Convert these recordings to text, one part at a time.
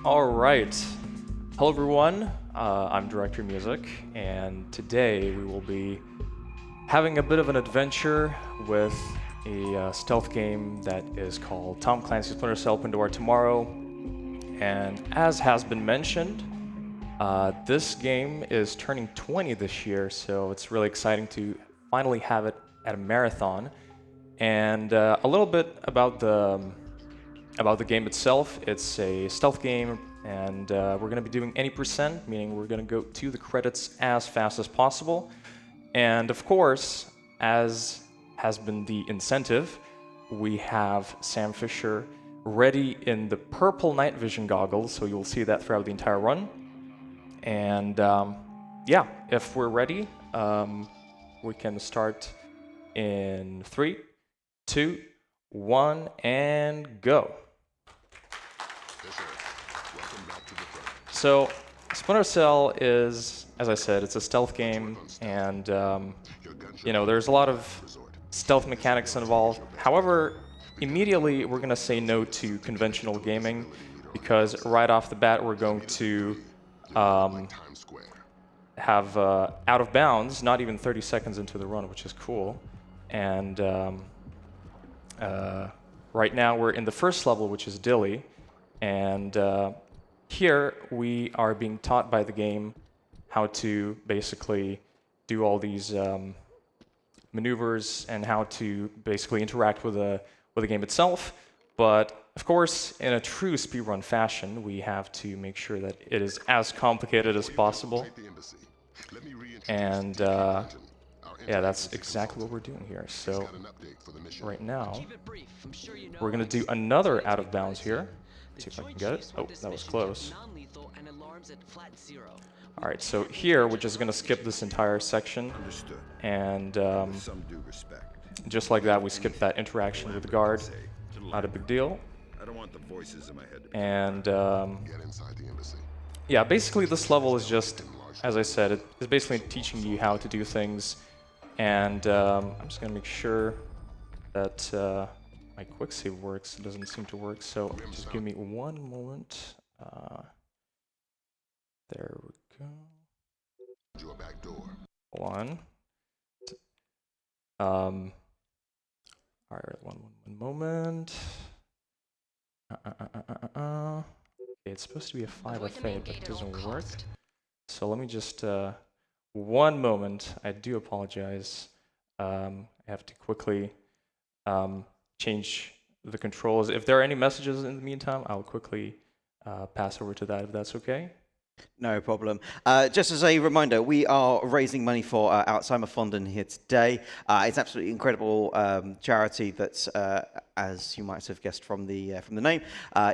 All right. Hello, everyone. I'm DirectorMusic, and today we will be having a bit of an adventure with a stealth game that is called Tom Clancy's Splinter Cell Pandora tomorrow. And as has been mentioned, this game is turning 20 this year, so it's really exciting to finally have it at a marathon. And a little bit about the game itself. It's a stealth game, and we're going to be doing any %, meaning we're going to go to the credits as fast as possible. And of course, as has been the incentive, we have Sam Fisher ready in the purple night vision goggles, so you'll see that throughout the entire run. And yeah, if we're ready, we can start in 3, 2, 1, and go. So, Splinter Cell is, as I said, it's a stealth game, and you know, there's a lot of stealth mechanics involved. However, immediately we're going to say no to conventional gaming, because right off the bat we're going to have out of bounds, not even 30 seconds into the run, which is cool. And right now we're in the first level, which is Dilly, and here we are being taught by the game how to basically do all these maneuvers and how to basically interact with the game itself. But of course, in a true speedrun fashion, we have to make sure that it is as complicated as possible. And yeah, that's exactly what we're doing here. So right now, we're going to do another out of bounds here. See if I can get it. Oh, that was close. All right, so here we're just going to skip this entire section. And just like that, we skip that interaction with the guard. Not a big deal. And yeah, basically this level is just, as I said, it's basically teaching you how to do things. And I'm just going to make sure that my quick save works. It doesn't seem to work, so just give me one moment. There we go. One. All right, one moment. Okay, it's supposed to be a 5FA, but it doesn't work. So let me just one moment. I do apologize. I have to quickly change the controls. If there are any messages in the meantime, I'll quickly pass over to that, if that's okay. No problem. Just as a reminder, we are raising money for Alzheimer Fonden here today. It's absolutely incredible charity that, as you might have guessed from the name,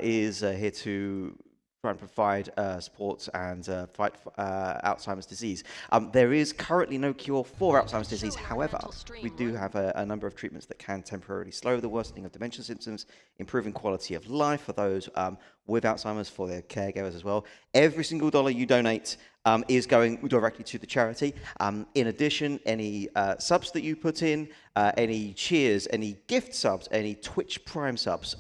is here to try and provide support and fight Alzheimer's disease. There is currently no cure for Alzheimer's disease. However, we do have a number of treatments that can temporarily slow the worsening of dementia symptoms, improving quality of life for those with Alzheimer's, for their caregivers as well. Every single dollar you donate is going directly to the charity. In addition, any subs that you put in, any cheers, any gift subs, any Twitch Prime subs,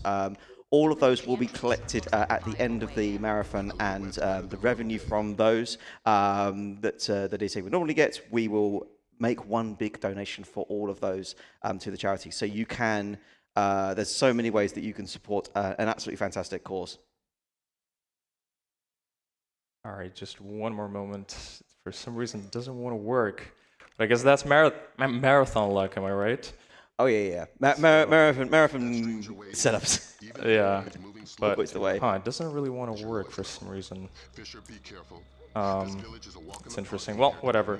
all of those will be collected at the end of the marathon, and the revenue from those that DC would normally get, we will make one big donation for all of those to the charity. So you can, there's so many ways that you can support an absolutely fantastic cause. All right, just one more moment. For some reason, it doesn't want to work. But I guess that's marathon luck, am I right? Oh yeah. Marathon setups. Yeah, but it's the way. It doesn't really want to work for some reason. It's interesting. Well, whatever.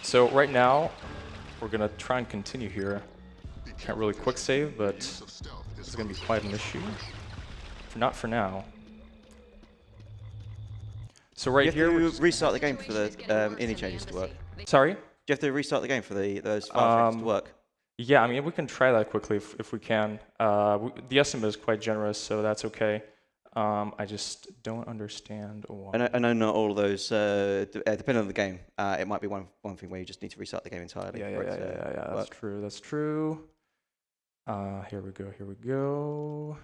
So right now, we're gonna try and continue here. Can't really quick save, but it's gonna be quite an issue. Not for now. So right here, you have to restart the game for the ini changes to work. Sorry? Do you have to restart the game for those file changes to work? Yeah, I mean, we can try that quickly if we can. The estimate is quite generous, so that's okay. I just don't understand why. I know not all of those, depending on the game, it might be one thing where you just need to restart the game entirely. Yeah, that's true. Here we go.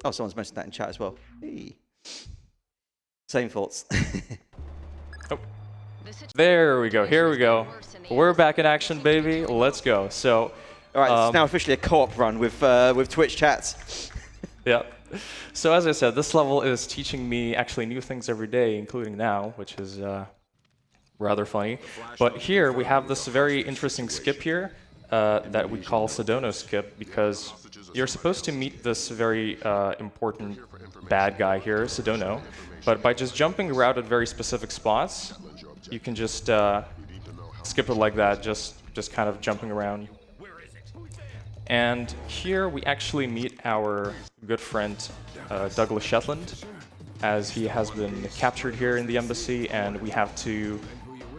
Oh, someone's mentioned that in chat as well. Hey. Same thoughts. Oh. There we go. Here we go. We're back in action, baby. Let's go. So, all right, it's now officially a co-op run with Twitch chats. Yeah. So as I said, this level is teaching me actually new things every day, including now, which is rather funny. But here we have this very interesting skip here that we call Sedona skip, because you're supposed to meet this very important bad guy here, Sedona. But by just jumping around at very specific spots, you can just skip it like that, just kind of jumping around. And here we actually meet our good friend Douglas Shetland, as he has been captured here in the embassy, and we have to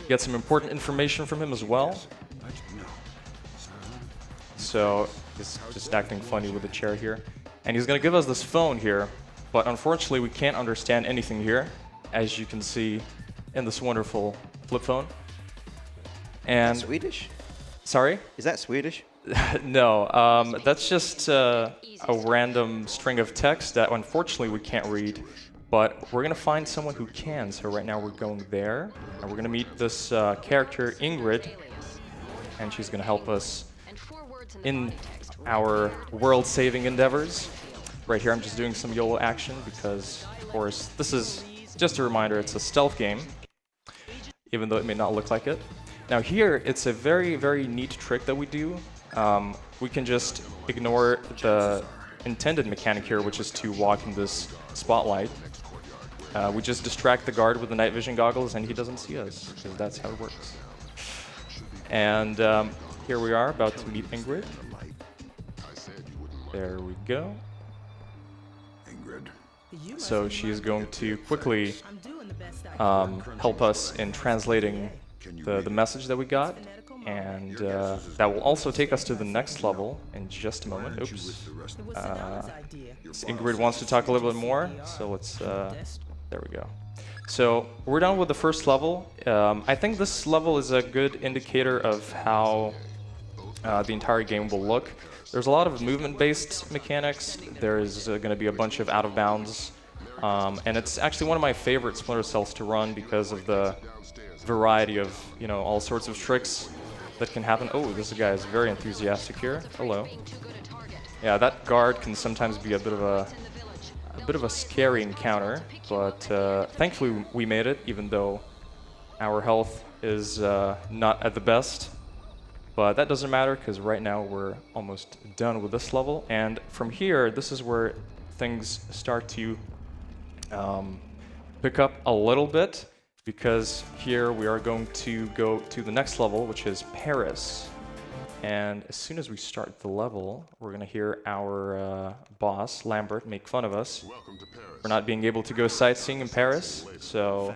get some important information from him as well. So he's just acting funny with the chair here. And he's going to give us this phone here, but unfortunately we can't understand anything here, as you can see in this wonderful flip phone. And Is that Swedish? Sorry? Is that Swedish? No, that's just a random string of text that unfortunately we can't read, but we're going to find someone who can. So right now we're going there, and we're going to meet this character, Ingrid, and she's going to help us in our world-saving endeavors. Right here I'm just doing some YOLO action because, of course, this is just a reminder, it's a stealth game, even though it may not look like it. Now here, it's a very, very neat trick that we do. We can just ignore the intended mechanic here, which is to walk in this spotlight. We just distract the guard with the night vision goggles and he doesn't see us, because that's how it works. And here we are, about to meet Ingrid. There we go. So she is going to quickly help us in translating the message that we got, and that will also take us to the next level in just a moment. Oops. Ingrid wants to talk a little bit more, so let's, there we go. So we're done with the first level. I think this level is a good indicator of how the entire game will look. There's a lot of movement-based mechanics. There's going to be a bunch of out-of-bounds, and it's actually one of my favorite Splinter Cells to run because of the variety of, you know, all sorts of tricks that can happen. Oh, this guy is very enthusiastic here. Hello. Yeah, that guard can sometimes be a bit of a scary encounter, but thankfully we made it, even though our health is not at the best. But that doesn't matter, because right now we're almost done with this level, and from here, this is where things start to pick up a little bit, because here we are going to go to the next level, which is Paris. And as soon as we start the level, we're going to hear our boss, Lambert, make fun of us for not being able to go sightseeing in Paris. So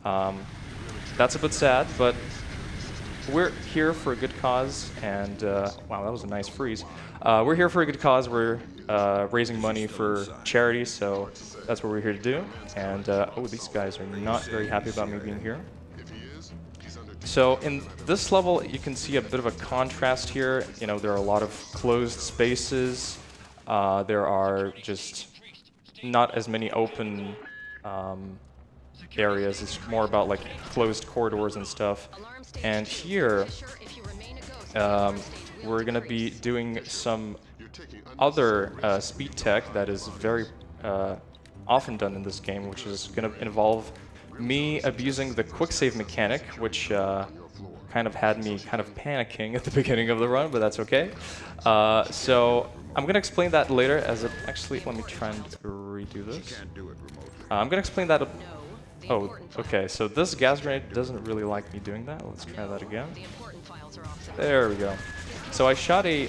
that's a bit sad, but we're here for a good cause, and wow, that was a nice freeze. We're here for a good cause. We're raising money for charity, so that's what we're here to do. And oh, these guys are not very happy about me being here. So in this level, you can see a bit of a contrast here. You know, there are a lot of closed spaces. There are just not as many open areas. It's more about like closed corridors and stuff. And here, we're going to be doing some other speed tech that is very often done in this game, which is going to involve me abusing the quick save mechanic, which kind of had me kind of panicking at the beginning of the run, but that's okay. So I'm going to explain that later, as it actually, let me try and redo this. I'm going to explain that. Oh, okay, so this gas grenade doesn't really like me doing that. Let's try that again. There we go. So I shot a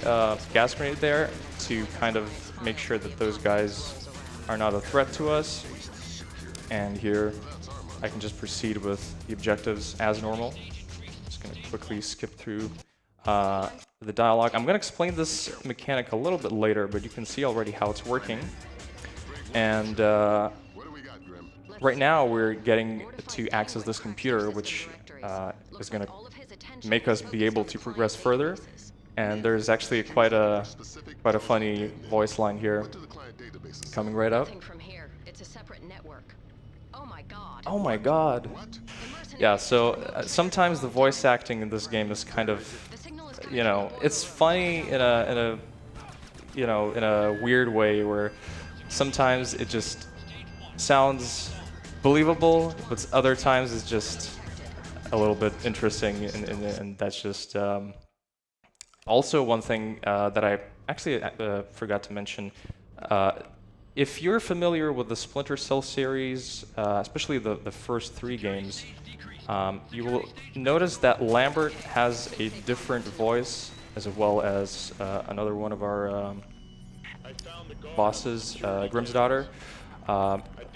gas grenade there to kind of make sure that those guys are not a threat to us. And here, I can just proceed with the objectives as normal. Just going to quickly skip through the dialogue. I'm going to explain this mechanic a little bit later, but you can see already how it's working. And right now, we're getting to access this computer, which is going to make us be able to progress further. And there's actually quite a funny voice line here. Coming right up. From here. It's a separate network. Oh my god. Oh my god. Yeah, so sometimes the voice acting in this game is kind of, you know, it's funny in a in a weird way where sometimes it just sounds believable, but other times it's just a little bit interesting, and that's just also one thing that I actually forgot to mention. If you're familiar with the Splinter Cell series, especially the first 3 games, you will notice that Lambert has a different voice, as well as another one of our bosses, Grimm's daughter.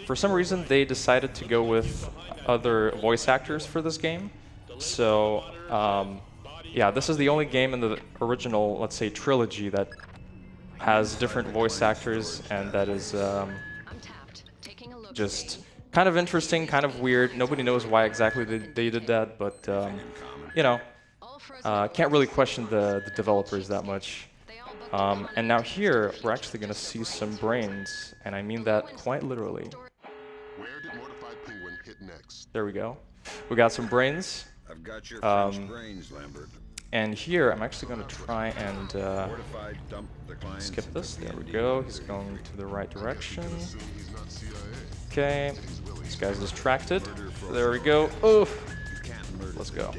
For some reason, they decided to go with other voice actors for this game. So, yeah, this is the only game in the original, let's say, trilogy that has different voice actors, and that is just kind of interesting, kind of weird. Nobody knows why exactly they did that, but, you know, can't really question the developers that much. And now here, we're actually going to see some brains, and I mean that quite literally. Where did Mortified Penguin hit next? There we go. We got some brains. I've got your French brains, Lambert. And here, I'm actually going to try and Mortified dumped the clients skip this. There we go. He's going to the right direction. Okay. This guy's distracted. There we go. Oh! Let's go.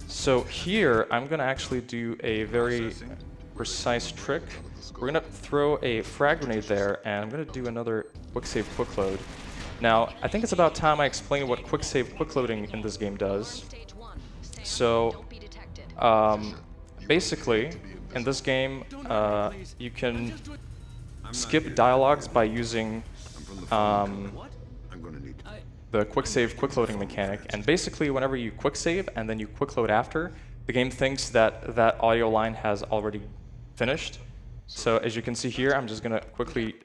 So here, I'm going to actually do a very precise trick. We're going to throw a frag grenade there, and I'm going to do another quick save, quick load. Now, I think it's about time I explain what quick save, quick loading in this game does. So, basically, in this game, you can skip dialogues by using the quick save, quick loading mechanic. And basically, whenever you quick save and then you quick load after, the game thinks that that audio line has already finished. So as you can see here, I'm just going to quickly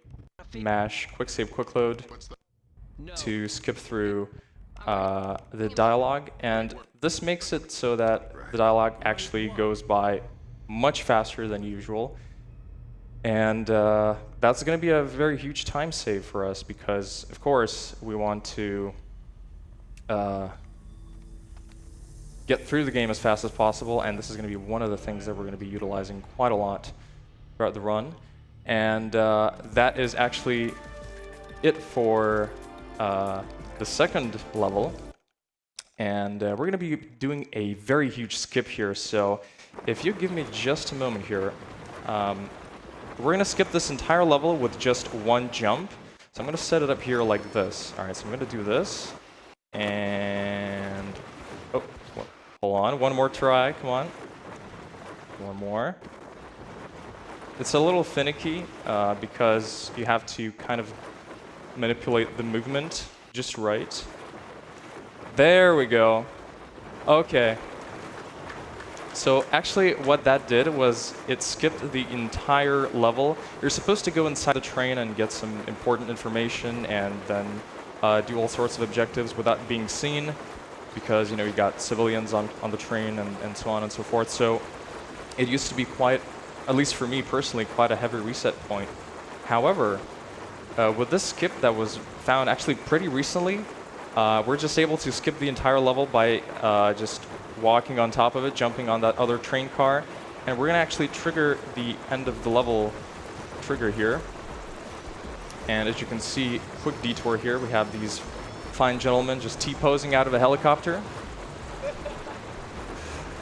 mash quick save, quick load to skip through the dialogue. And this makes it so that the dialogue actually goes by much faster than usual. And that's going to be a very huge time save for us because, of course, we want to get through the game as fast as possible, and this is going to be one of the things that we're going to be utilizing quite a lot throughout the run. And that is actually it for the second level. And we're going to be doing a very huge skip here, so if you give me just a moment here, we're going to skip this entire level with just one jump. So I'm going to set it up here like this. All right, so I'm going to do this. And... oh, hold on. One more try. Come on. One more. It's a little finicky because you have to kind of manipulate the movement just right. There we go. Okay. So actually what that did was it skipped the entire level. You're supposed to go inside the train and get some important information and then do all sorts of objectives without being seen because, you know, you got civilians on the train and so on and so forth. So it used to be quite, at least for me personally, quite a heavy reset point. However, with this skip that was found actually pretty recently, we're just able to skip the entire level by just walking on top of it, jumping on that other train car, and we're going to actually trigger the end of the level trigger here. And as you can see, quick detour here, we have these fine gentlemen just T-posing out of a helicopter.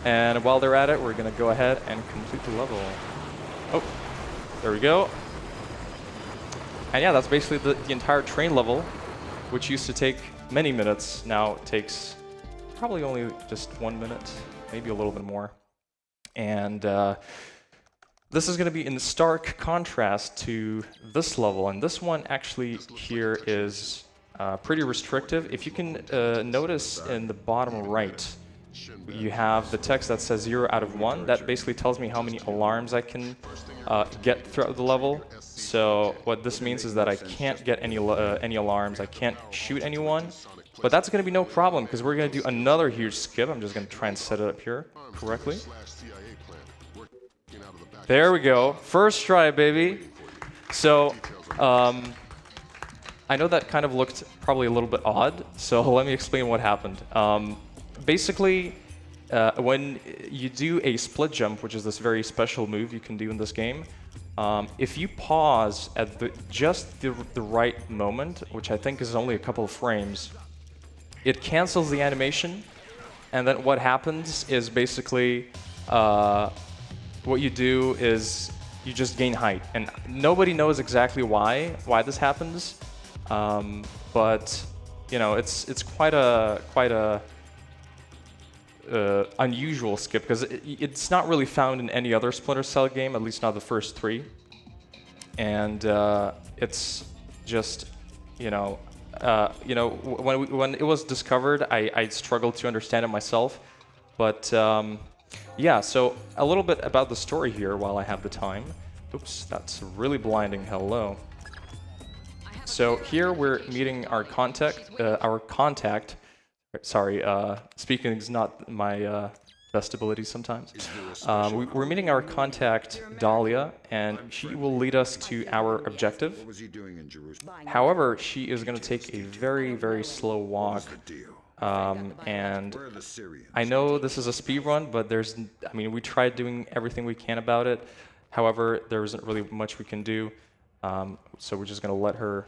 And while they're at it, we're going to go ahead and complete the level. Oh, there we go. And yeah, that's basically the entire train level, which used to take many minutes, now takes probably only just 1 minute, maybe a little bit more. And this is going to be in stark contrast to this level. And this one actually here is pretty restrictive. If you can notice in the bottom right, you have the text that says 0 out of 1. That basically tells me how many alarms I can get throughout the level. So what this means is that I can't get any alarms, I can't shoot anyone. But that's going to be no problem because we're going to do another huge skip. I'm just going to try and set it up here correctly. There we go. First try, baby. So, I know that kind of looked probably a little bit odd, so let me explain what happened. Basically, when you do a split jump, which is this very special move you can do in this game, if you pause at just the right moment, which I think is only a couple of frames, it cancels the animation, and then what happens is basically what you do is you just gain height, and nobody knows exactly why this happens, but you know it's quite a unusual skip because it's not really found in any other Splinter Cell game, at least not the first 3, and it's just when it was discovered, I struggled to understand it myself, but yeah. So a little bit about the story here while I have the time. Oops, that's really blinding. Hello. So here we're meeting our contact. Sorry, speaking is not my best ability sometimes. We're meeting our contact, Dahlia, and she will lead us to our objective. What was he doing in Jerusalem? However, she is going to take a very, very slow walk. And Where are the Syrians? I know this is a speed run, but we tried doing everything we can about it. However, there isn't really much we can do. So we're just going to let her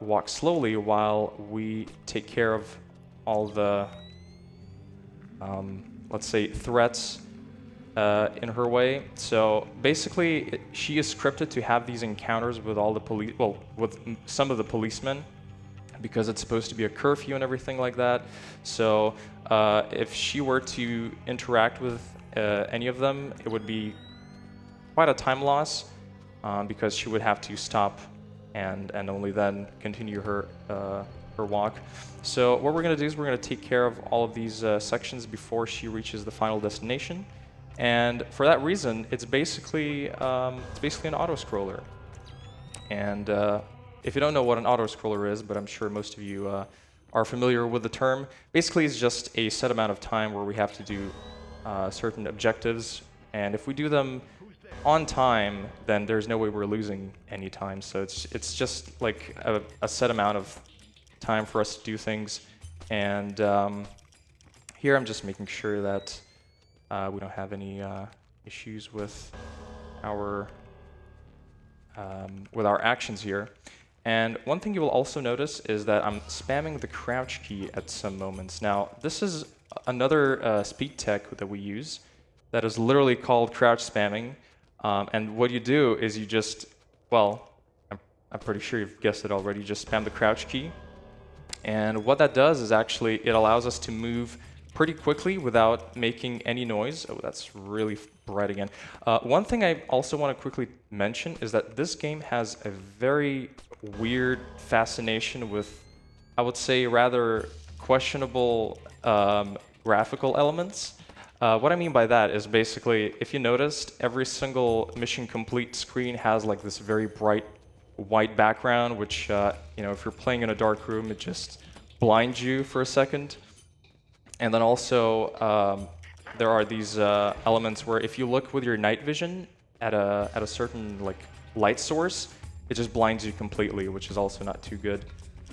walk slowly while we take care of all the, let's say, threats in her way. So basically, she is scripted to have these encounters with all the police, well, with some of the policemen, because it's supposed to be a curfew and everything like that. So if she were to interact with any of them, it would be quite a time loss, because she would have to stop and only then continue her walk. So what we're going to do is we're going to take care of all of these sections before she reaches the final destination. And for that reason, it's basically an auto-scroller. And if you don't know what an auto-scroller is, but I'm sure most of you are familiar with the term, basically it's just a set amount of time where we have to do certain objectives. And if we do them on time, then there's no way we're losing any time. So it's just like a set amount of time for us to do things. And here I'm just making sure that we don't have any issues with our actions here. And one thing you will also notice is that I'm spamming the crouch key at some moments. Now, this is another speed tech that we use that is literally called crouch spamming. And what you do is you just, well, I'm pretty sure you've guessed it already, you just spam the crouch key. And what that does is actually it allows us to move pretty quickly without making any noise. Oh, that's really bright again. One thing I also want to quickly mention is that this game has a very weird fascination with, I would say, rather questionable graphical elements. What I mean by that is basically, if you noticed, every single mission complete screen has like this very bright white background, which, if you're playing in a dark room, it just blinds you for a second. And then also, there are these elements where if you look with your night vision at a certain like light source, it just blinds you completely, which is also not too good.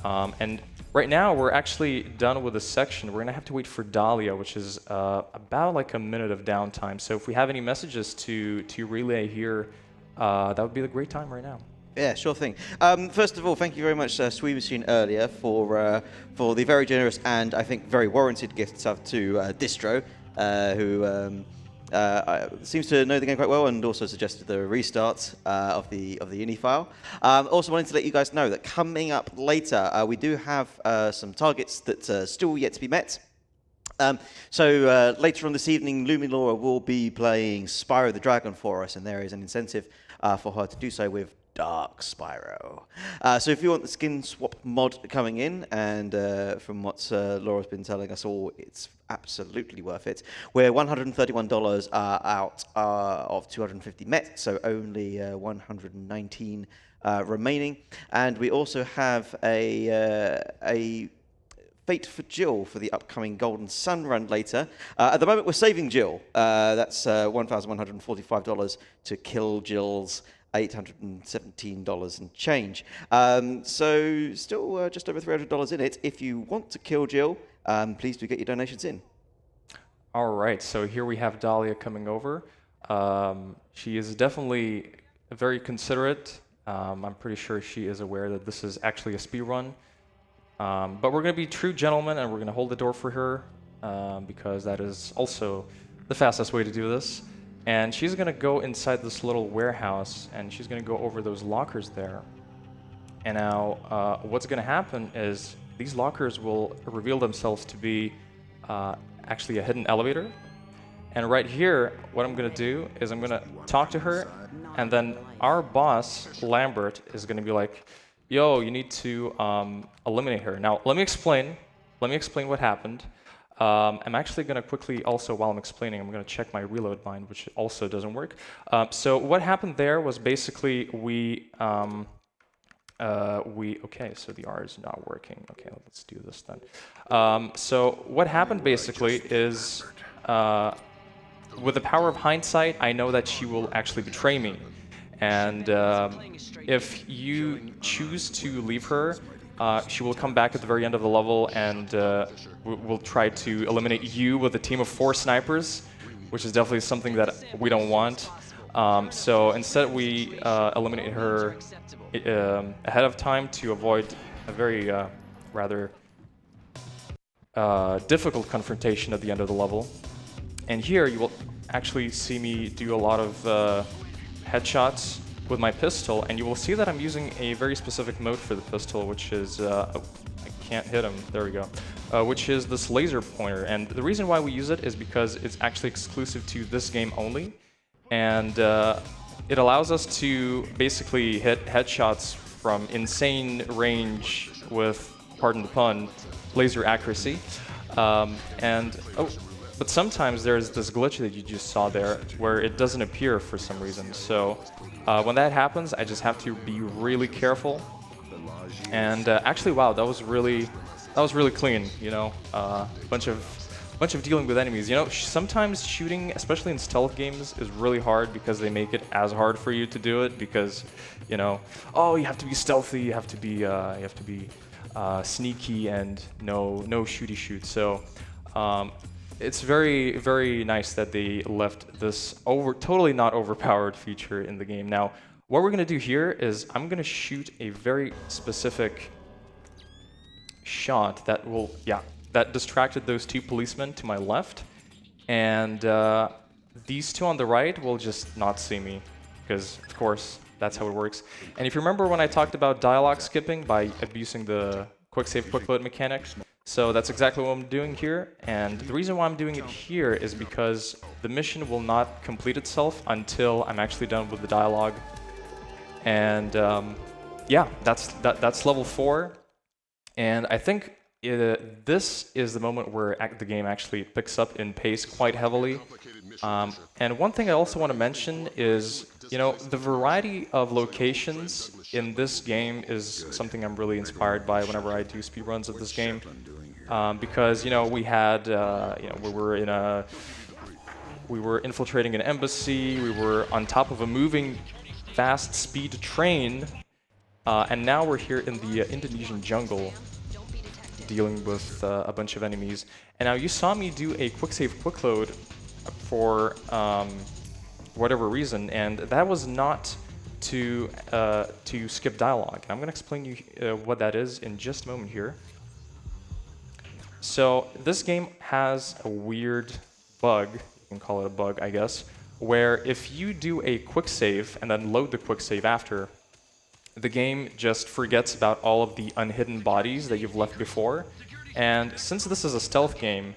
And right now, we're actually done with this section. We're gonna have to wait for Dahlia, which is about like a minute of downtime. So if we have any messages to relay here, that would be the great time right now. Yeah, sure thing. First of all, thank you very much, Sweet Machine, earlier for the very generous and I think very warranted gift sub to Distro, who seems to know the game quite well and also suggested the restart of the Uni file. Also wanted to let you guys know that coming up later, we do have some targets that are still yet to be met. So later on this evening, Lumilora will be playing Spyro the Dragon for us, and there is an incentive for her to do so with Dark Spyro. So if you want the skin swap mod coming in, and from what Laura's been telling us all, it's absolutely worth it. We're $131 out of 250 met, so only 119 remaining. And we also have a Fate for Jill for the upcoming Golden Sun run later. At the moment, we're saving Jill. That's $1,145 to kill Jill's $817 and change. So still just over $300 in it. If you want to kill Jill, please do get your donations in. All right, so here we have Dahlia coming over. She is definitely very considerate. I'm pretty sure she is aware that this is actually a speedrun. But we're going to be true gentlemen, and we're going to hold the door for her, because that is also the fastest way to do this. And she's going to go inside this little warehouse, and she's going to go over those lockers there. And now what's going to happen is these lockers will reveal themselves to be actually a hidden elevator. And right here, what I'm going to do is I'm going to talk to her, and then our boss, Lambert, is going to be like, yo, you need to eliminate her. Now, let me explain what happened. I'm actually going to quickly also, while I'm explaining, I'm going to check my reload bind, which also doesn't work. So what happened there was basically okay, so the R is not working. Okay, let's do this then. So what happened basically is, with the power of hindsight, I know that she will actually betray me. And if you choose to leave her, she will come back at the very end of the level, and we'll try to eliminate you with a team of 4 snipers, which is definitely something that we don't want. So instead we eliminate her ahead of time to avoid a very rather difficult confrontation at the end of the level. And here you will actually see me do a lot of headshots with my pistol, and you will see that I'm using a very specific mode for the pistol, which is, I can't hit him, there we go, which is this laser pointer. And the reason why we use it is because it's actually exclusive to this game only, and it allows us to basically hit headshots from insane range with, pardon the pun, laser accuracy. But sometimes there's this glitch that you just saw there where it doesn't appear for some reason. So when that happens, I just have to be really careful. And actually, wow, that was really clean. You know, bunch of dealing with enemies. You know, sometimes shooting, especially in stealth games, is really hard because they make it as hard for you to do it because, you know, oh, you have to be stealthy, you have to be sneaky, and no shooty shoot. So. It's very, very nice that they left this totally not overpowered feature in the game. Now, what we're going to do here is I'm going to shoot a very specific shot that will, that distracted those 2 policemen to my left. And these 2 on the right will just not see me because, of course, that's how it works. And if you remember when I talked about dialogue skipping by abusing the quick save, quick load mechanic, so that's exactly what I'm doing here, and the reason why I'm doing it here is because the mission will not complete itself until I'm actually done with the dialogue. And yeah, that's level 4, and I think this is the moment where the game actually picks up in pace quite heavily. And one thing I also want to mention is, you know, the variety of locations in this game is something I'm really inspired by whenever I do speedruns of this game. Because, you know, we had, you know, we were infiltrating an embassy, we were on top of a moving fast speed train, and now we're here in the Indonesian jungle dealing with a bunch of enemies. And now you saw me do a quick save, quick load for whatever reason, and that was not to skip dialogue. And I'm going to explain you what that is in just a moment here. So this game has a weird bug, you can call it a bug, I guess, where if you do a quick save and then load the quick save after, the game just forgets about all of the unhidden bodies that you've left before. And since this is a stealth game,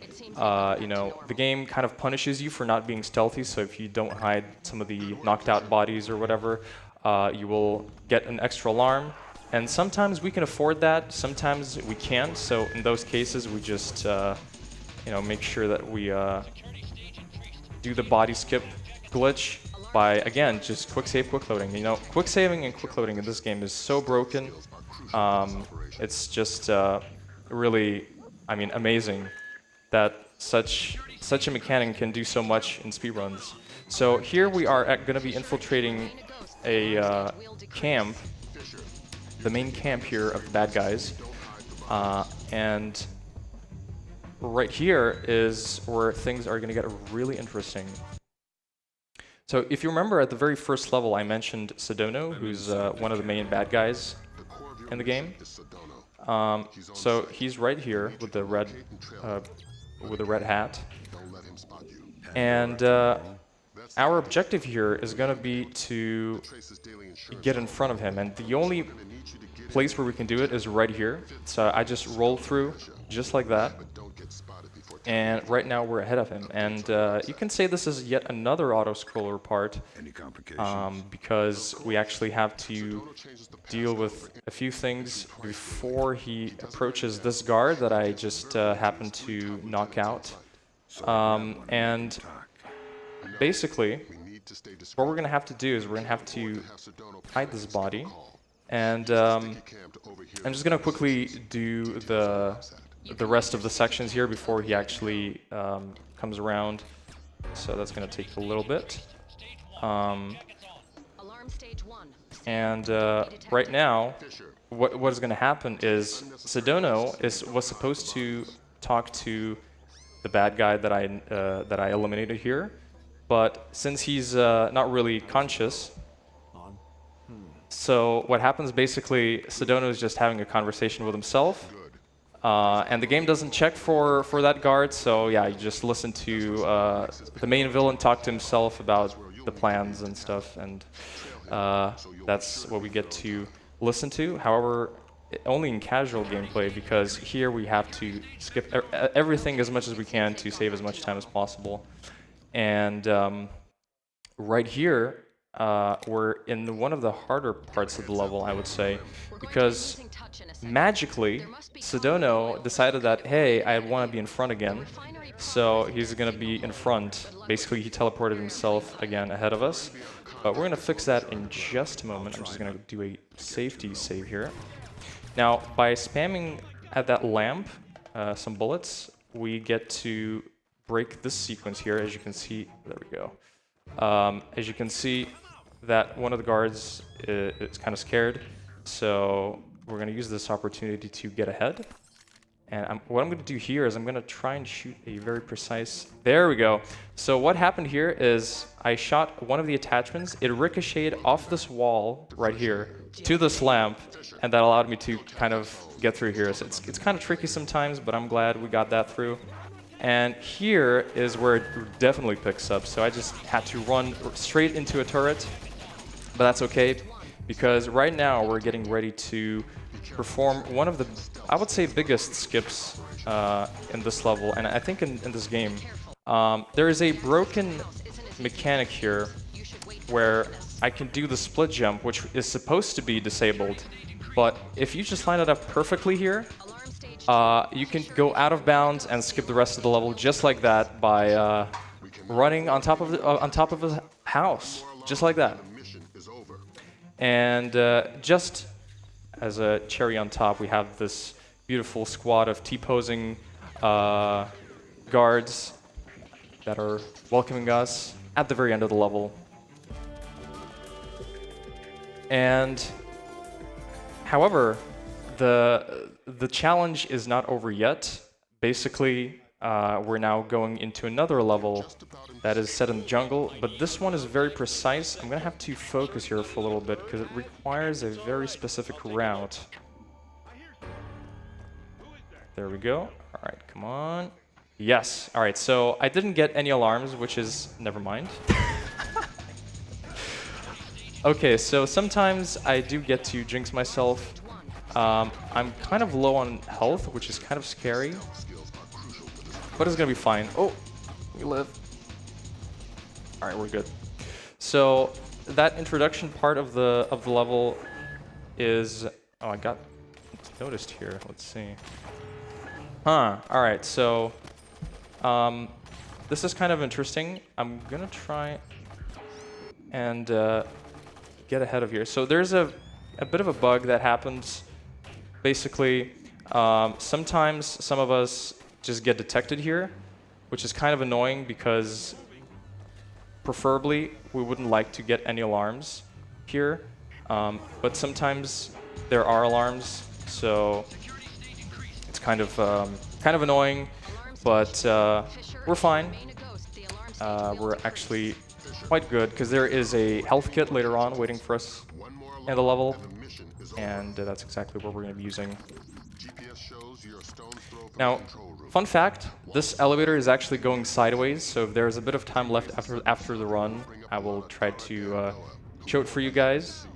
you know, the game kind of punishes you for not being stealthy. So if you don't hide some of the knocked out bodies or whatever, you will get an extra alarm. And sometimes we can afford that, sometimes we can't. So in those cases, we just, you know, make sure that we do the body skip glitch by, again, just quick save, quick loading. You know, quick saving and quick loading in this game is so broken. It's just really, I mean, amazing that such a mechanic can do so much in speedruns. So here we are going to be infiltrating a camp, the main camp here of the bad guys, and right here is where things are going to get really interesting. So if you remember at the very first level, I mentioned Sedona, who's one of the main bad guys in the game. So he's right here with the red hat, and our objective here is going to be to get in front of him, and the only place where we can do it is right here. So I just roll through just like that, and right now we're ahead of him. And you can say this is yet another auto-scroller part, because we actually have to deal with a few things before he approaches this guard that I just happened to knock out. And basically, what we're going to have to do is we're going to have to hide this body. And I'm just going to quickly do the rest of the sections here before he actually comes around. So that's going to take a little bit. And right now, what is going to happen is Sedona was supposed to talk to the bad guy that I eliminated here, but since he's not really conscious, so what happens basically, Sedona is just having a conversation with himself, and the game doesn't check for that guard. So yeah, you just listen to the main villain talk to himself about the plans and stuff, and that's what we get to listen to. However, only in casual gameplay, because here we have to skip everything as much as we can to save as much time as possible. And right here, we're in one of the harder parts of the level, I would say, because magically, Sedona decided that, hey, I want to be in front again, so he's going to be in front. Basically, he teleported himself again ahead of us, but we're going to fix that in just a moment. I'm just going to do a safety save here. Now, by spamming at that lamp some bullets, we get to break this sequence here. As you can see, there we go. As you can see, that one of the guards is kind of scared, so we're going to use this opportunity to get ahead. And what I'm going to do here is I'm going to try and shoot a very precise... There we go. So what happened here is I shot one of the attachments. It ricocheted off this wall right here to this lamp, and that allowed me to kind of get through here. So it's kind of tricky sometimes, but I'm glad we got that through. And here is where it definitely picks up. So I just had to run straight into a turret, but that's okay, because right now we're getting ready to perform one of the, I would say, biggest skips in this level, and I think in this game. There is a broken mechanic here where I can do the split jump, which is supposed to be disabled, but if you just line it up perfectly here, you can go out of bounds and skip the rest of the level just like that by running on top of a house, just like that. And just as a cherry on top, we have this beautiful squad of T-posing guards that are welcoming us at the very end of the level. And however, the challenge is not over yet. Basically, we're now going into another level that is set in the jungle, but this one is very precise. I'm going to have to focus here for a little bit because it requires a very specific route. There we go. All right, come on. Yes. All right, so I didn't get any alarms, which is... never mind. Okay, so sometimes I do get to jinx myself. I'm kind of low on health, which is kind of scary, but it's gonna be fine. Oh, we live. All right, we're good. So that introduction part of the level is... oh, I got noticed here. Let's see. All right, so this is kind of interesting. I'm gonna try and get ahead of here. So there's a bit of a bug that happens. Basically, sometimes some of us just get detected here, which is kind of annoying because preferably we wouldn't like to get any alarms. here, but sometimes there are alarms, so it's kind of annoying, but we're fine. We're actually quite good because there is a health kit later on waiting for us in the level, and that's exactly what we're going to be using. Now, fun fact, this elevator is actually going sideways, so if there's a bit of time left after the run, I will try to show it for you guys.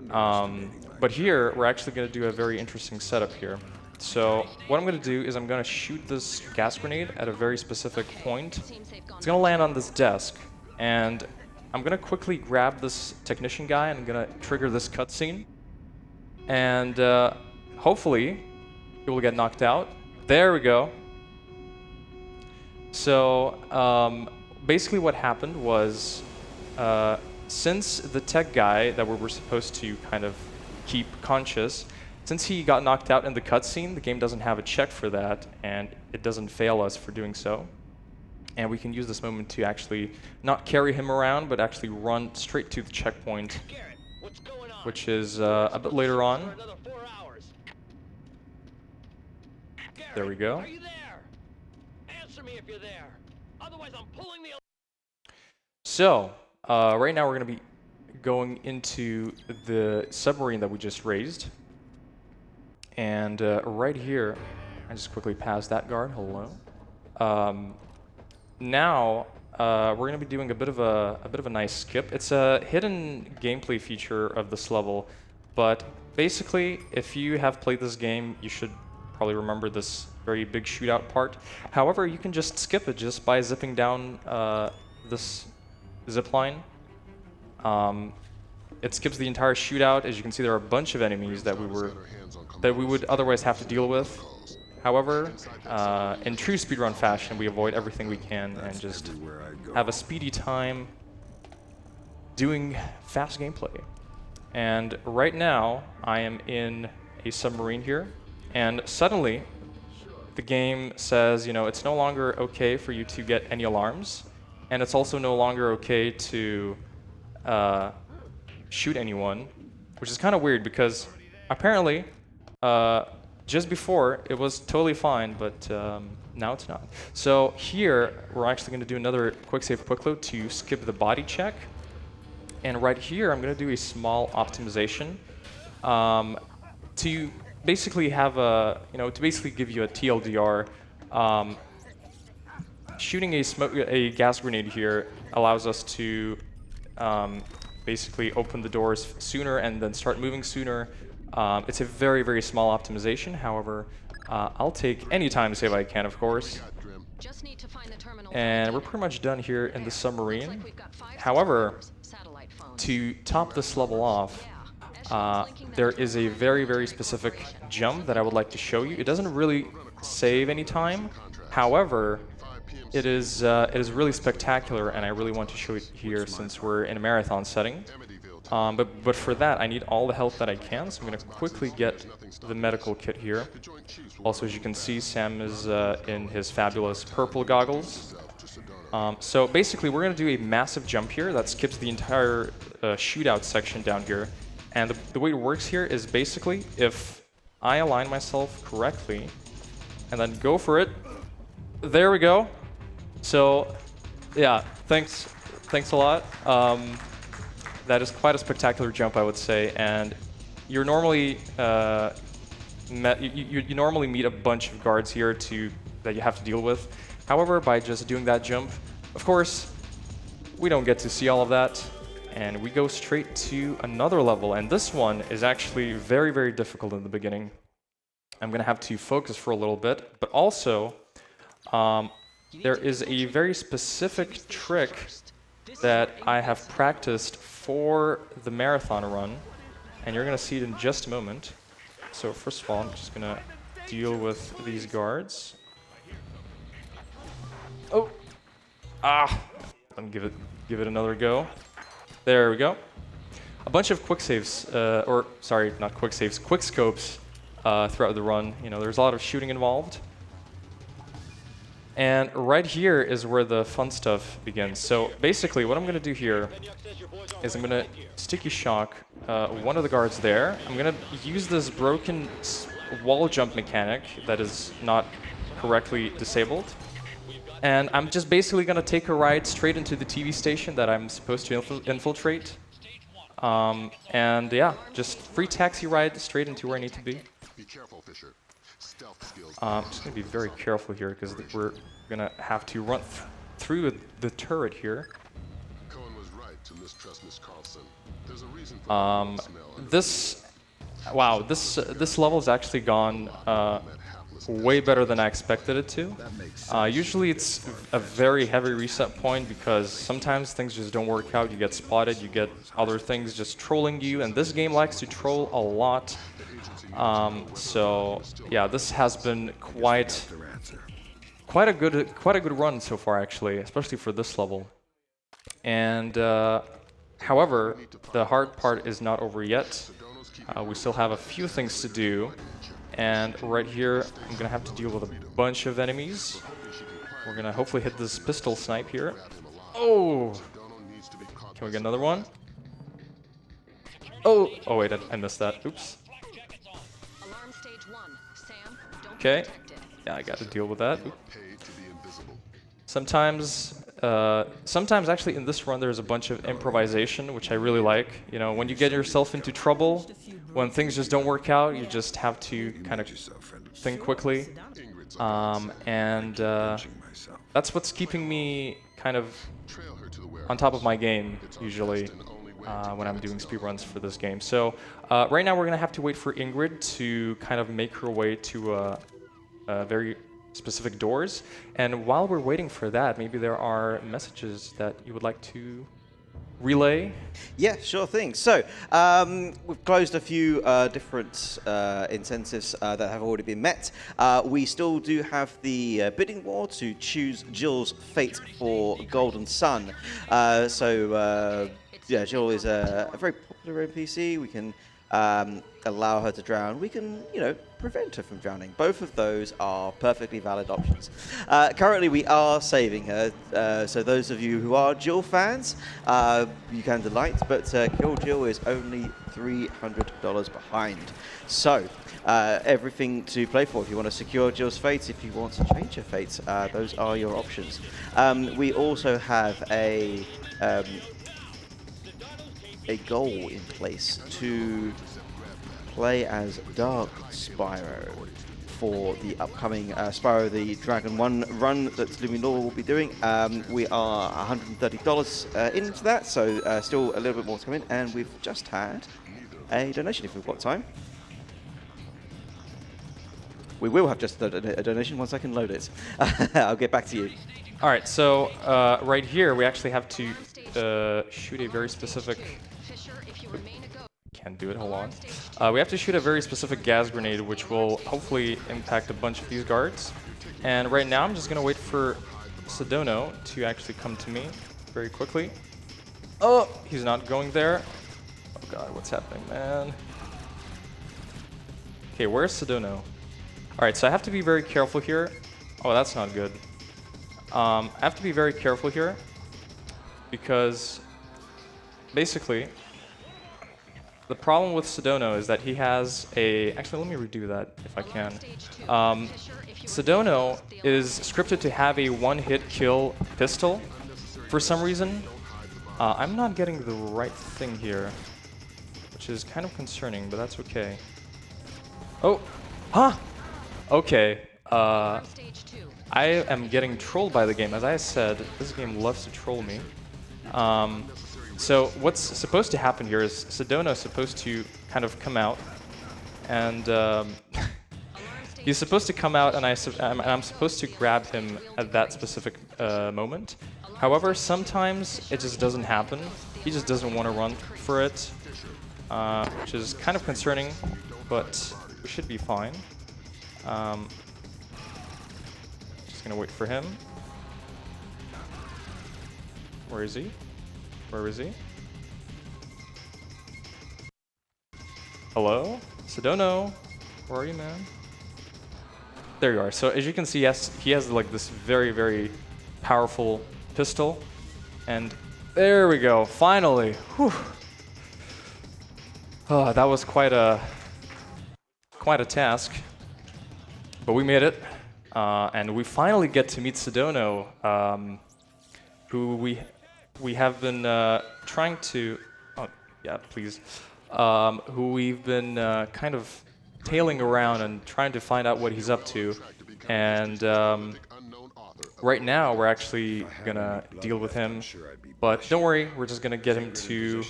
But here, we're actually going to do a very interesting setup here. So what I'm going to do is I'm going to shoot this gas grenade at a very specific point. It's going to land on this desk, and I'm going to quickly grab this technician guy, and I'm going to trigger this cutscene. And hopefully, he will get knocked out. There we go. So basically what happened was, since the tech guy that we were supposed to kind of keep conscious, since he got knocked out in the cutscene, the game doesn't have a check for that, and it doesn't fail us for doing so. And we can use this moment to actually not carry him around, but actually run straight to the checkpoint, which is a bit later on. There we go. So, right now we're going to be going into the submarine that we just raised. And right here, I just quickly passed that guard. Hello. Now we're going to be doing a bit of a nice skip. It's a hidden gameplay feature of this level, but basically, if you have played this game, you should probably remember this very big shootout part. However, you can just skip it just by zipping down this zip line. It skips the entire shootout. As you can see, there are a bunch of enemies that we would otherwise have to deal with. However, in true speedrun fashion, we avoid everything we can and just have a speedy time doing fast gameplay. And right now, I am in a submarine here, and suddenly, the game says, you know, it's no longer okay for you to get any alarms, and it's also no longer okay to shoot anyone, which is kind of weird because apparently just before it was totally fine, but now it's not. So here we're actually going to do another quick save quick load to skip the body check, and right here I'm going to do a small optimization to basically have to basically give you a TLDR. Shooting a gas grenade here allows us to basically open the doors sooner and then start moving sooner. It's a very, very small optimization. However, I'll take any time save I can, of course. And we're pretty much done here in the submarine. However, to top this level off, there is a very, very specific jump that I would like to show you. It doesn't really save any time. However, it is really spectacular, and I really want to show it here since we're in a marathon setting. But for that, I need all the help that I can, so I'm going to quickly get the medical kit here. Also, as you can see, Sam is in his fabulous purple goggles. So basically, we're going to do a massive jump here that skips the entire shootout section down here. And the way it works here is basically, if I align myself correctly and then go for it, there we go. So, yeah, thanks a lot. That is quite a spectacular jump, I would say, and you're normally you normally meet a bunch of guards here that you have to deal with. However, by just doing that jump, of course, we don't get to see all of that, and we go straight to another level. And this one is actually very, very difficult in the beginning. I'm gonna have to focus for a little bit, but also there is a very specific trick that I have practiced for the marathon run, and you're going to see it in just a moment. So first of all, I'm just going to deal with these guards. Oh! Ah! Let me give it another go. There we go. A bunch of quick saves, or sorry, not quick saves, quick scopes throughout the run. You know, there's a lot of shooting involved. And right here is where the fun stuff begins. So basically what I'm going to do here is I'm going to sticky shock one of the guards there. I'm going to use this broken wall jump mechanic that is not correctly disabled. And I'm just basically going to take a ride straight into the TV station that I'm supposed to infiltrate. And yeah, just free taxi ride straight into where I need to be. Be careful, Fisher. Stealth skills. I'm just going to be very careful here because we're going to have to run through the turret here. Cohen was right to mistrust Miss Carlson. There's a reason for this level's actually gone way better than I expected it to. Usually it's a very heavy reset point because sometimes things just don't work out. You get spotted, you get other things just trolling you, and this game likes to troll a lot. So yeah, this has been quite a good run so far, actually, especially for this level. And however, the hard part is not over yet. We still have a few things to do, and right here I'm gonna have to deal with a bunch of enemies. We're gonna hopefully hit this pistol snipe here. Oh! Can we get another one? Oh! Oh wait, I missed that. Oops. Alarm stage 1. Sam, don't Okay. be detected. Yeah, I got to deal with that. Oop. paid to be invisible. Sometimes actually in this run there's a bunch of improvisation, which I really like. You know, when you get yourself into trouble, when things just don't work out, you just have to kind of think quickly. That's what's keeping me kind of Trail her to the warehouse. on top of my game, usually, when I'm doing speedruns for this game. So right now we're going to have to wait for Ingrid to kind of make her way to very specific doors. And while we're waiting for that, maybe there are messages that you would like to relay? Yeah, sure thing. So, we've closed a few different incentives that have already been met. We still do have the bidding war to choose Jill's fate for Golden Sun. Yeah, Jill is a very popular NPC. We can allow her to drown. We can, prevent her from drowning. Both of those are perfectly valid options. Currently, we are saving her. So those of you who are Jill fans, you can delight, but Kill Jill is only $300 behind. So everything to play for. If you want to secure Jill's fate, if you want to change her fate, those are your options. We also have a goal in place to play as Dark Spyro for the upcoming Spyro the Dragon 1 run that Luminor will be doing. We are $130 into that, so still a little bit more to come in, and we've just had a donation if we've got time. We will have just a donation once I can load it. I'll get back to you. All right, so right here we actually have to shoot a very specific... Can't do it, hold on. We have to shoot a very specific gas grenade, which will hopefully impact a bunch of these guards. And right now I'm just going to wait for Sedona to actually come to me very quickly. Oh, he's not going there. Oh god, what's happening, man? Okay, where's Sedona? Alright, so I have to be very careful here. Oh, that's not good. I have to be very careful here because basically the problem with Sedona is that he has a... Actually, let me redo that if I can. Sedona is scripted to have a one-hit kill pistol. For some reason, I'm not getting the right thing here, which is kind of concerning, but that's okay. Oh! Huh! Okay. I am getting trolled by the game. As I said, this game loves to troll me. So what's supposed to happen here is Sedona is supposed to kind of come out, and he's supposed to come out, and I'm supposed to grab him at that specific moment. However, sometimes it just doesn't happen. He just doesn't want to run for it, which is kind of concerning, but we should be fine. Just gonna wait for him. Where is he? Where is he? Hello? Sedona? Where are you, man? There you are. So as you can see, yes, he has like this very, very powerful pistol. And there we go, finally. Whew. Oh, that was quite a task, but we made it. And we finally get to meet Sedona, who we have been trying to, oh yeah, please, who we've been kind of tailing around and trying to find out what he's up to. And right now we're actually gonna deal with him, but don't worry, we're just gonna get him to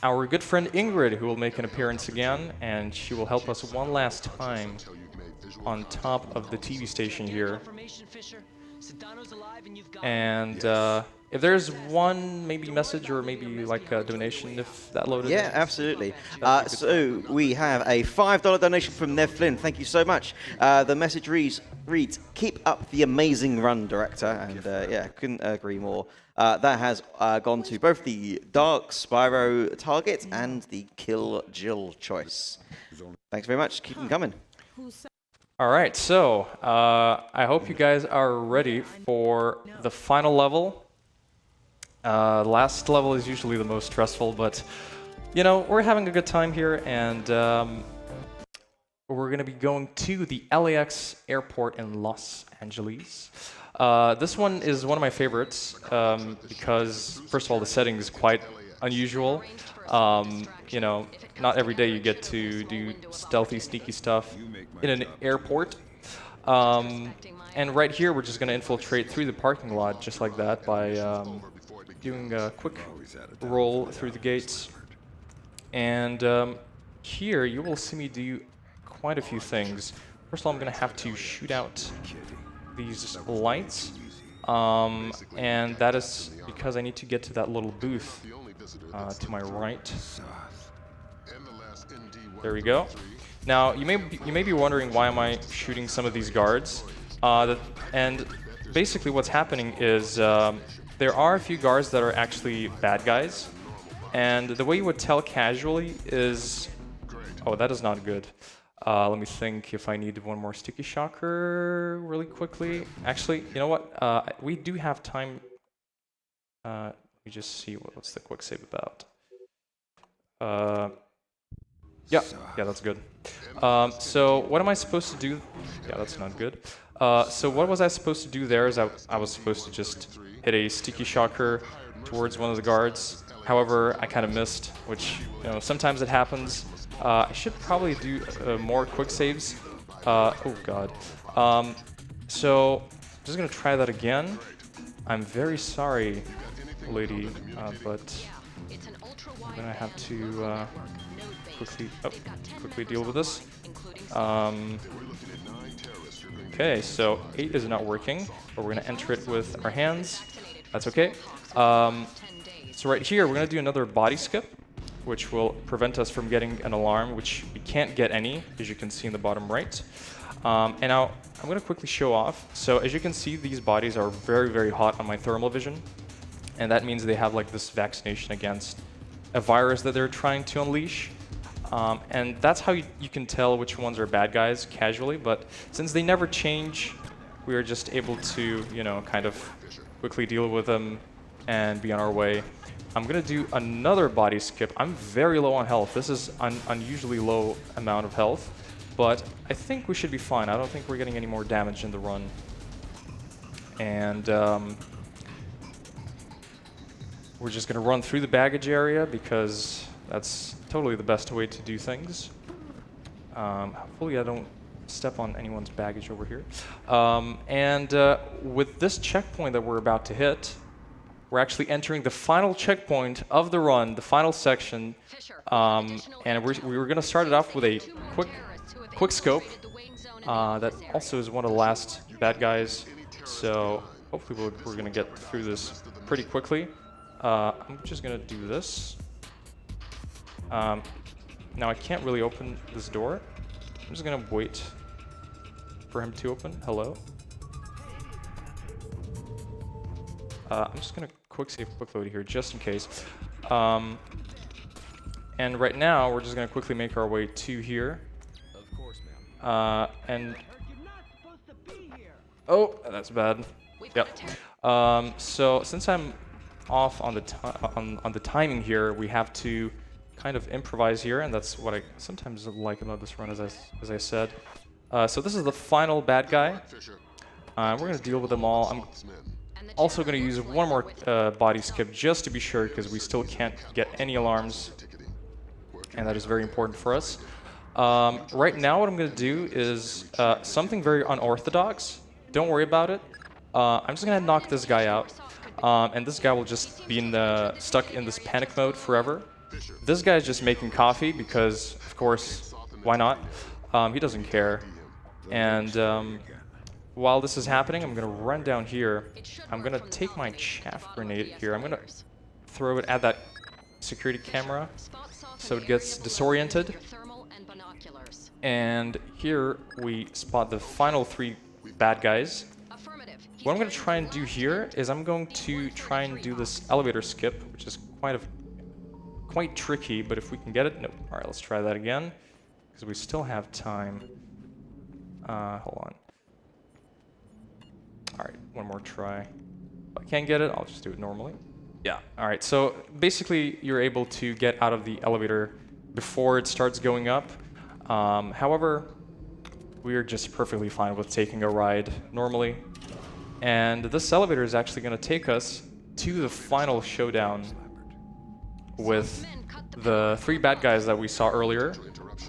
our good friend Ingrid, who will make an appearance again, and she will help us one last time on top of the TV station here. And if there's one maybe message or maybe like a donation, if that loaded. Yeah, absolutely. So we have a $5 donation from Nev Flynn. Thank you so much. The message reads, "Keep up the amazing run, director." And yeah, couldn't agree more. That has gone to both the Dark Spyro target and the Kill Jill choice. Thanks very much. Keep them coming. All right, so I hope you guys are ready for the final level. Last level is usually the most stressful, but you know, we're having a good time here, and we're gonna be going to the LAX airport in Los Angeles. This one is one of my favorites because, first of all, the setting is quite unusual. You know, not every day you get to do stealthy, sneaky stuff in an airport. And right here, we're just going to infiltrate through the parking lot just like that by doing a quick roll through the gates. And here, you will see me do quite a few things. First of all, I'm going to have to shoot out these lights. And that is because I need to get to that little booth to my right. There we go. Now you may be wondering, why am I shooting some of these guards? And basically what's happening is there are a few guards that are actually bad guys, and the way you would tell casually is, oh, that is not good. Let me think if I need one more sticky shocker really quickly. Actually, you know what? We do have time. Let me just see what's the quick save about. Yeah, that's good. So what am I supposed to do? Yeah, that's not good. So what was I supposed to do there is I was supposed to just hit a sticky shocker towards one of the guards. However, I kind of missed, which, you know, sometimes it happens. I should probably do more quick saves. Oh god. So just gonna try that again. I'm very sorry, lady, but I'm gonna have to quickly deal with this. Okay, so 8 is not working, but we're gonna enter it with our hands. That's okay. So right here, we're gonna do another body skip, which will prevent us from getting an alarm, which we can't get any, as you can see in the bottom right. And now I'm gonna quickly show off. So as you can see, these bodies are very, very hot on my thermal vision. And that means they have like this vaccination against a virus that they're trying to unleash. And that's how you can tell which ones are bad guys casually, but since they never change, we are just able to, you know, kind of quickly deal with them and be on our way. I'm gonna do another body skip. I'm very low on health. This is an unusually low amount of health, but I think we should be fine. I don't think we're getting any more damage in the run. And we're just gonna run through the baggage area because that's totally the best way to do things. Hopefully I don't step on anyone's baggage over here. With this checkpoint that we're about to hit, we're actually entering the final checkpoint of the run, the final section, and we were going to start it off with a quick scope. That also is one of the last bad guys, so hopefully we're going to get through this pretty quickly. I'm just going to do this. Now I can't really open this door. I'm just going to wait for him to open. Hello? I'm just going to quick save, quick load here, just in case. And right now, we're just going to quickly make our way to here. And Oh, that's bad. Yep. So since I'm off on the on the timing here, we have to kind of improvise here, and that's what I sometimes like about this run, as I said. So this is the final bad guy. We're gonna deal with them all. I'm also gonna use one more body skip just to be sure, because we still can't get any alarms, and that is very important for us. Right now, what I'm gonna do is something very unorthodox. Don't worry about it. I'm just gonna knock this guy out, and this guy will just be stuck in this panic mode forever. This guy is just making coffee because, of course, why not? He doesn't care. And while this is happening, I'm gonna run down here. I'm gonna take my chaff grenade here. I'm gonna throw it at that security camera so it gets disoriented. And here we spot the final 3 bad guys. What I'm going to try and do here is I'm going to try and do this elevator skip, which is quite tricky, but if we can get it... Nope. Alright, let's try that again, because we still have time. Hold on. Alright, one more try. If I can't get it, I'll just do it normally. Yeah, alright, so basically you're able to get out of the elevator before it starts going up. However, we're just perfectly fine with taking a ride normally. And this elevator is actually going to take us to the final showdown with the 3 bad guys that we saw earlier.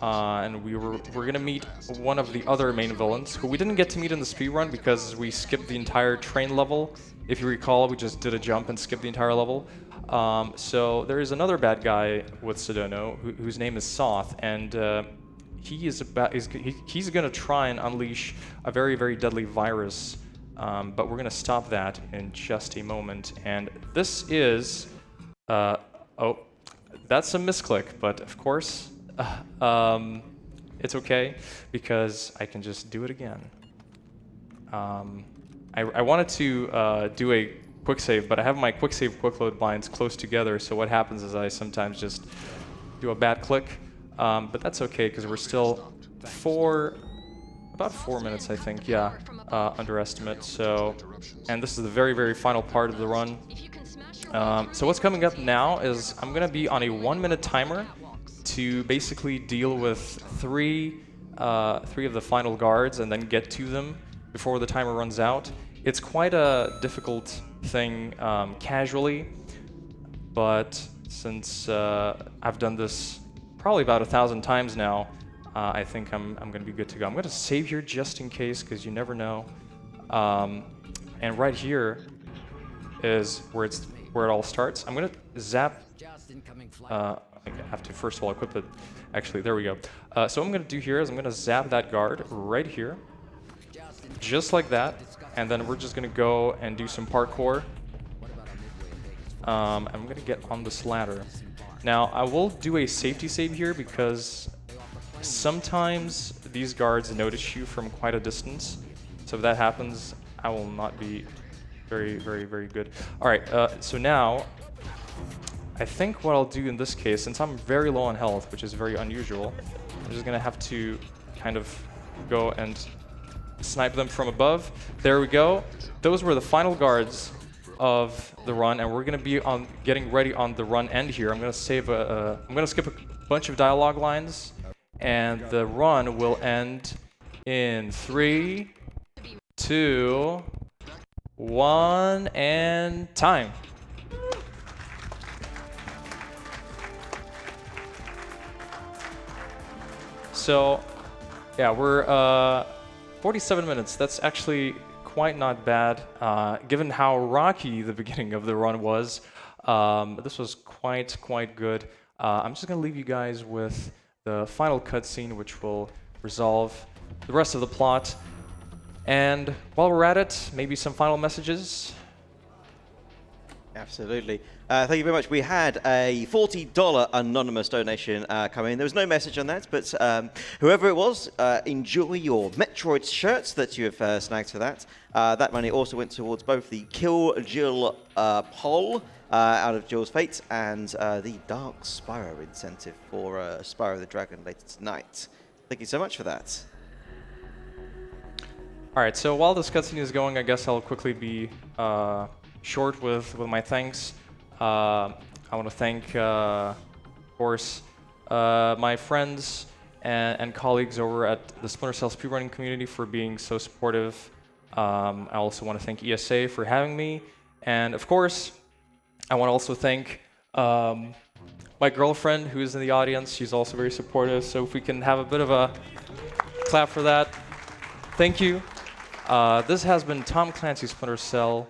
And we're going to meet one of the other main villains, who we didn't get to meet in the speedrun because we skipped the entire train level. If you recall, we just did a jump and skipped the entire level. So there is another bad guy with Sedona, whose name is Soth, and he's going to try and unleash a very, very deadly virus. But we're going to stop that in just a moment. And this is... oh, that's a misclick, but of course, it's okay, because I can just do it again. I wanted to do a quick save, but I have my quick save, quick load blinds close together, so what happens is I sometimes just do a bad click. But that's okay, because we're still about 4 minutes, I think, yeah, underestimate. So, and this is the very, very final part of the run. So what's coming up now is I'm going to be on a 1-minute timer to basically deal with three of the final guards and then get to them before the timer runs out. It's quite a difficult thing casually, but since I've done this probably about 1,000 times now, I think I'm going to be good to go. I'm going to save here just in case, because you never know. And right here is where it all starts. I'm going to zap. I have to first of all equip it. Actually, there we go. So what I'm going to do here is I'm going to zap that guard right here, just like that. And then we're just going to go and do some parkour. I'm going to get on this ladder. Now, I will do a safety save here because sometimes these guards notice you from quite a distance. So if that happens, I will not be very, very, very good. All right, so now, I think what I'll do in this case, since I'm very low on health, which is very unusual, I'm just going to have to kind of go and snipe them from above. There we go. Those were the final guards of the run, and we're going to be getting ready on the run end here. I'm going to skip a bunch of dialogue lines, and the run will end in 3, 2, 1, and time. So, yeah, we're 47 minutes. That's actually quite not bad, given how rocky the beginning of the run was. This was quite good. I'm just gonna leave you guys with the final cutscene, which will resolve the rest of the plot. And while we're at it, maybe some final messages. Absolutely. Thank you very much. We had a $40 anonymous donation come in. There was no message on that, but whoever it was, enjoy your Metroid shirts that you have snagged for that. That money also went towards both the Kill Jill poll out of Jill's Fate and the Dark Spyro incentive for Spyro the Dragon later tonight. Thank you so much for that. All right, so while this cutscene is going, I guess I'll quickly be short with my thanks. I want to thank, of course, my friends and colleagues over at the Splinter Cell speedrunning community for being so supportive. I also want to thank ESA for having me. And of course, I want to also thank my girlfriend who's in the audience. She's also very supportive. So if we can have a bit of a clap for that. Thank you. This has been Tom Clancy's Splinter Cell.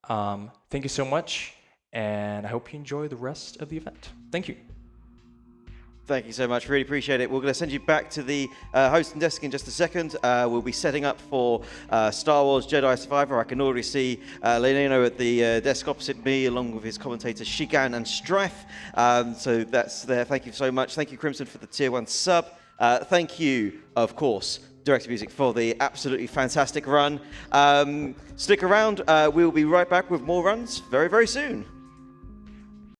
Thank you so much. And I hope you enjoy the rest of the event. Thank you. Thank you so much. Really appreciate it. We're going to send you back to the hosting desk in just a second. We'll be setting up for Star Wars Jedi Survivor. I can already see Leonino at the desk opposite me, along with his commentators Shigan and Strife. So that's there. Thank you so much. Thank you, Crimson, for the Tier 1 sub. Thank you, of course, DirectorMusic, for the absolutely fantastic run. Stick around. We'll be right back with more runs very, very soon.